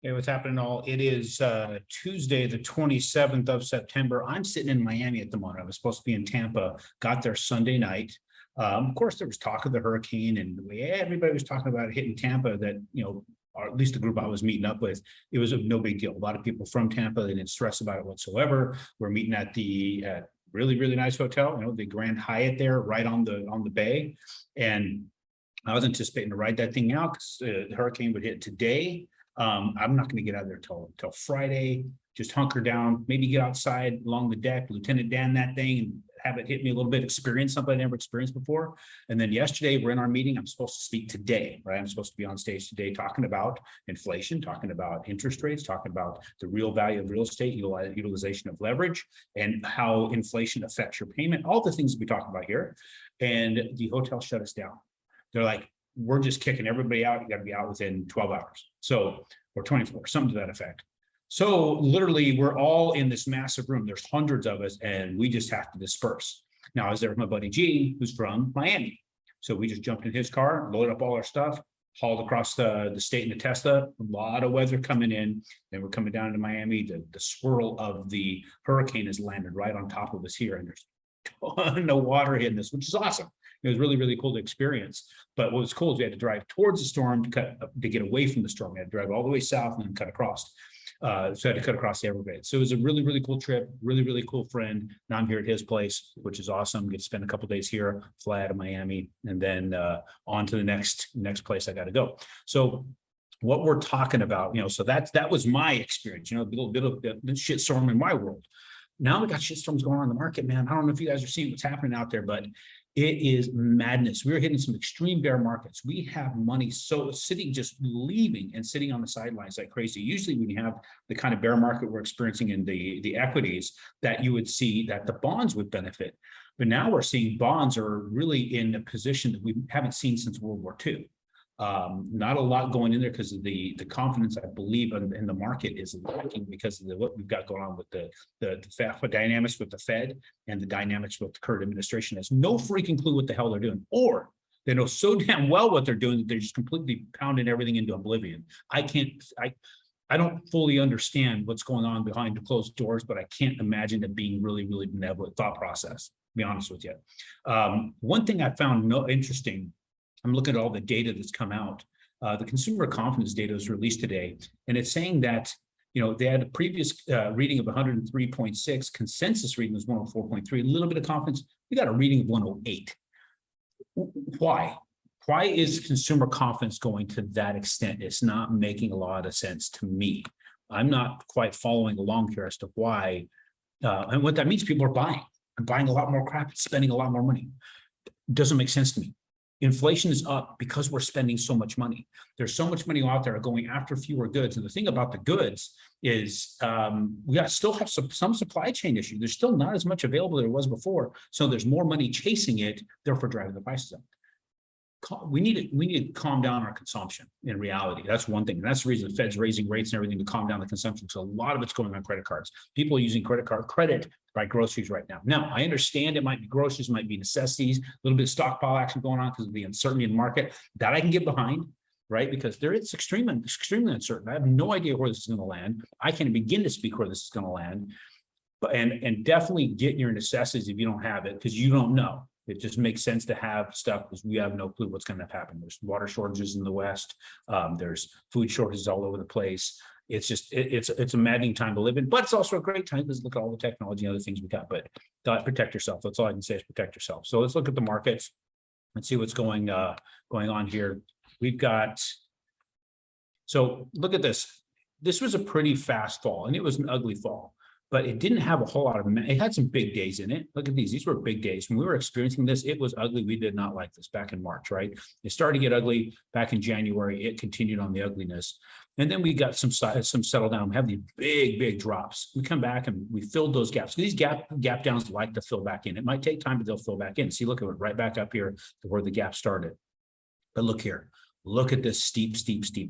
Hey, what's happening all? It is Tuesday, the 27th of September. I'm sitting in Miami at the moment. I was supposed to be in Tampa, got there Sunday night. Of course, there was talk of the hurricane, and everybody was talking about it hitting Tampa that, or at least the group I was meeting up with, it was no big deal. A lot of people from Tampa, they didn't stress about it whatsoever. We're meeting at the really, really nice hotel, the Grand Hyatt there, right on the bay. And I was anticipating to ride that thing out because the hurricane would hit today. I'm not going to get out of there till Friday. Just hunker down, maybe get outside along the deck, Lieutenant Dan that thing, and have it hit me a little bit, experience something I never experienced before. And then yesterday, we're in our meeting. I'm supposed to speak today, right? I'm supposed to be on stage today talking about inflation, talking about interest rates, talking about the real value of real estate, utilization of leverage, and how inflation affects your payment, all the things we talk about here. And the hotel shut us down. They're like, we're just kicking everybody out. You got to be out within 12 hours. So, or 24, something to that effect. So literally we're all in this massive room. There's hundreds of us and we just have to disperse. Now I was there with my buddy G, who's from Miami. So we just jumped in his car, loaded up all our stuff, hauled across the state in the Tesla. A lot of weather coming in. Then we're coming down to Miami. The swirl of the hurricane has landed right on top of us here. And there's a ton of water hitting us, which is awesome. It was really, really cool to experience. But what was cool is we had to drive towards the storm to get away from the storm. We had to drive all the way south and then cut across. So I had to cut across the Everglades. So it was a really, really cool trip, really, really cool friend. Now I'm here at his place, which is awesome. Get to spend a couple of days here, fly out of Miami, and then on to the next place I got to go. So what we're talking about, so that was my experience, a little bit of the shitstorm in my world. Now we got shitstorms going on in the market, man. I don't know if you guys are seeing what's happening out there, but it is madness. We're hitting some extreme bear markets. We have money so sitting, just leaving and sitting on the sidelines like crazy. Usually when you have the kind of bear market we're experiencing in the equities, that you would see that the bonds would benefit. But now we're seeing bonds are really in a position that we haven't seen since World War II. Not a lot going in there because of the confidence, I believe, in the market is lacking because of what we've got going on with the dynamics with the Fed and the dynamics with the current administration has no freaking clue what the hell they're doing, or they know so damn well what they're doing that they're just completely pounding everything into oblivion. I don't fully understand what's going on behind the closed doors, but I can't imagine it being really, really benevolent thought process, to be honest with you. One thing I found interesting, I'm looking at all the data that's come out. The consumer confidence data was released today, and it's saying that, they had a previous reading of 103.6, consensus reading was 104.3, a little bit of confidence. We got a reading of 108. Why? Why is consumer confidence going to that extent? It's not making a lot of sense to me. I'm not quite following along here as to why, and what that means. People are buying and buying a lot more crap, spending a lot more money. Doesn't make sense to me. Inflation is up because we're spending so much money. There's so much money out there going after fewer goods. And the thing about the goods is we still have some supply chain issue. There's still not as much available as there was before. So there's more money chasing it, therefore driving the prices up. We need to calm down our consumption in reality. That's one thing. And that's the reason the Fed's raising rates and everything to calm down the consumption. So a lot of it's going on credit cards. People are using credit to buy groceries right now. Now, I understand it might be groceries, might be necessities, a little bit of stockpile action going on because of the uncertainty in the market. That I can get behind, right? Because it's extremely uncertain. I have no idea where this is going to land. I can't begin to speak where this is going to land. But and definitely get your necessities if you don't have it, because you don't know. It just makes sense to have stuff because we have no clue what's going to happen. There's water shortages in the West. There's food shortages all over the place. It's just, it's a maddening time to live in, but it's also a great time because look at all the technology and other things we got, but protect yourself. That's all I can say is protect yourself. So let's look at the markets and see what's going on here. We've got, so look at this. This was a pretty fast fall and it was an ugly fall. But it didn't have a whole lot of, it had some big days in it. Look at these were big days. When we were experiencing this, it was ugly. We did not like this back in March, right? It started to get ugly back in January. It continued on the ugliness. And then we got some settle down. We have these big drops. We come back and we filled those gaps. These gap downs like to fill back in. It might take time, but they'll fill back in. See, look at it right back up here to where the gap started. But look here, look at this steep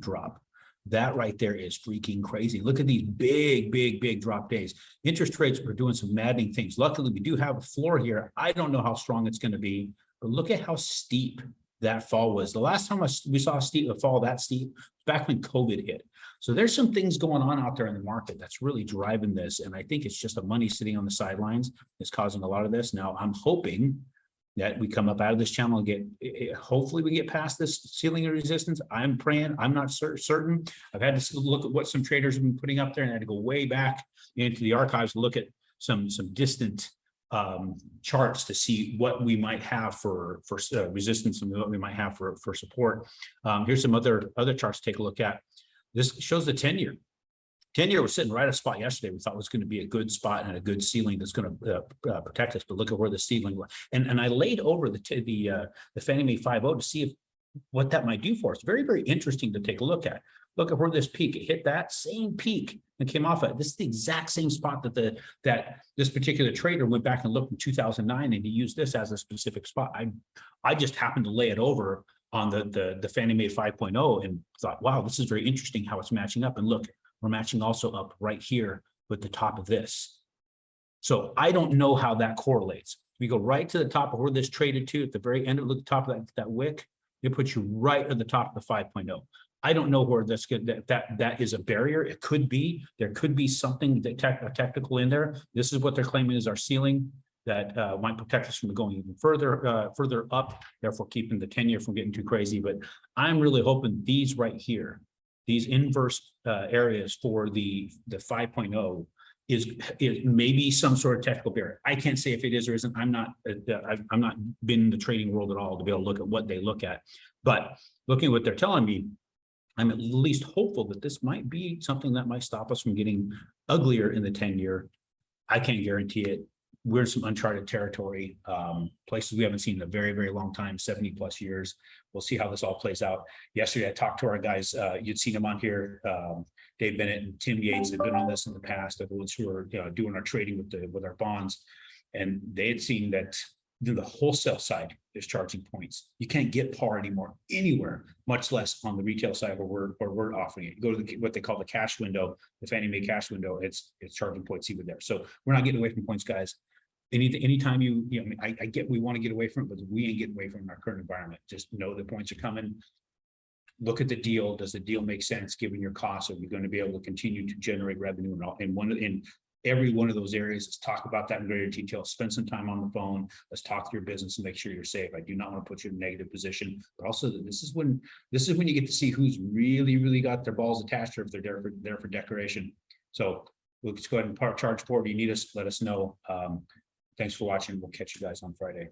drop. That right there is freaking crazy. Look at these big drop days. Interest rates are doing some maddening things. Luckily, we do have a floor here. I don't know how strong it's going to be, but look at how steep that fall was. The last time we saw a fall that steep back when COVID hit. So there's some things going on out there in the market that's really driving this. And I think it's just the money sitting on the sidelines is causing a lot of this. Now I'm hoping that we come up out of this channel and get, hopefully we get past this ceiling of resistance. I'm praying, I'm not certain. I've had to look at what some traders have been putting up there, and I had to go way back into the archives to look at some distant charts to see what we might have for resistance and what we might have for support. Here's some other charts to take a look at. This shows the 10-year. 10-year was sitting right at a spot yesterday. We thought was going to be a good spot and a good ceiling that's going to protect us. But look at where the ceiling was. And I laid over the Fannie Mae 5.0 to see what that might do for us. Very, very interesting to take a look at. Look at where this peak, it hit that same peak and came off at. This is the exact same spot that this particular trader went back and looked in 2009, and he used this as a specific spot. I just happened to lay it over on the Fannie Mae 5.0 and thought, wow, this is very interesting how it's matching up. And look, we're matching also up right here with the top of this. So I don't know how that correlates. We go right to the top of where this traded to at the very end of the top of that wick. It puts you right at the top of the 5.0. I don't know where this that is a barrier. It could be. There could be something technical in there. This is what they're claiming is our ceiling that might protect us from going even further up, therefore keeping the 10-year from getting too crazy. But I'm really hoping these right here, these inverse areas for the 5.0 is maybe some sort of technical barrier. I can't say if it is or isn't. I'm not been in the trading world at all to be able to look at what they look at. But looking at what they're telling me, I'm at least hopeful that this might be something that might stop us from getting uglier in the 10-year. I can't guarantee it. We're in some uncharted territory, places we haven't seen in a very, very long time, 70 plus years. We'll see how this all plays out. Yesterday, I talked to our guys. You'd seen them on here. Dave Bennett and Tim Yates have been on this in the past. They're the ones who are doing our trading with our bonds. And they had seen that the wholesale side is charging points. You can't get par anymore anywhere, much less on the retail side where we're offering it. You go to what they call the cash window, the Fannie Mae cash window, it's charging points even there. So we're not getting away from points, guys. Anytime I get we want to get away from it, but we ain't getting away from our current environment. Just know the points are coming. Look at the deal. Does the deal make sense given your costs? Are we going to be able to continue to generate revenue in every one of those areas? Let's talk about that in greater detail. Spend some time on the phone. Let's talk to your business and make sure you're safe. I do not want to put you in a negative position, but also this is when you get to see who's really got their balls attached, or if they're there for decoration. So let's go ahead and charge forward. If you need us, let us know. Thanks for watching. We'll catch you guys on Friday.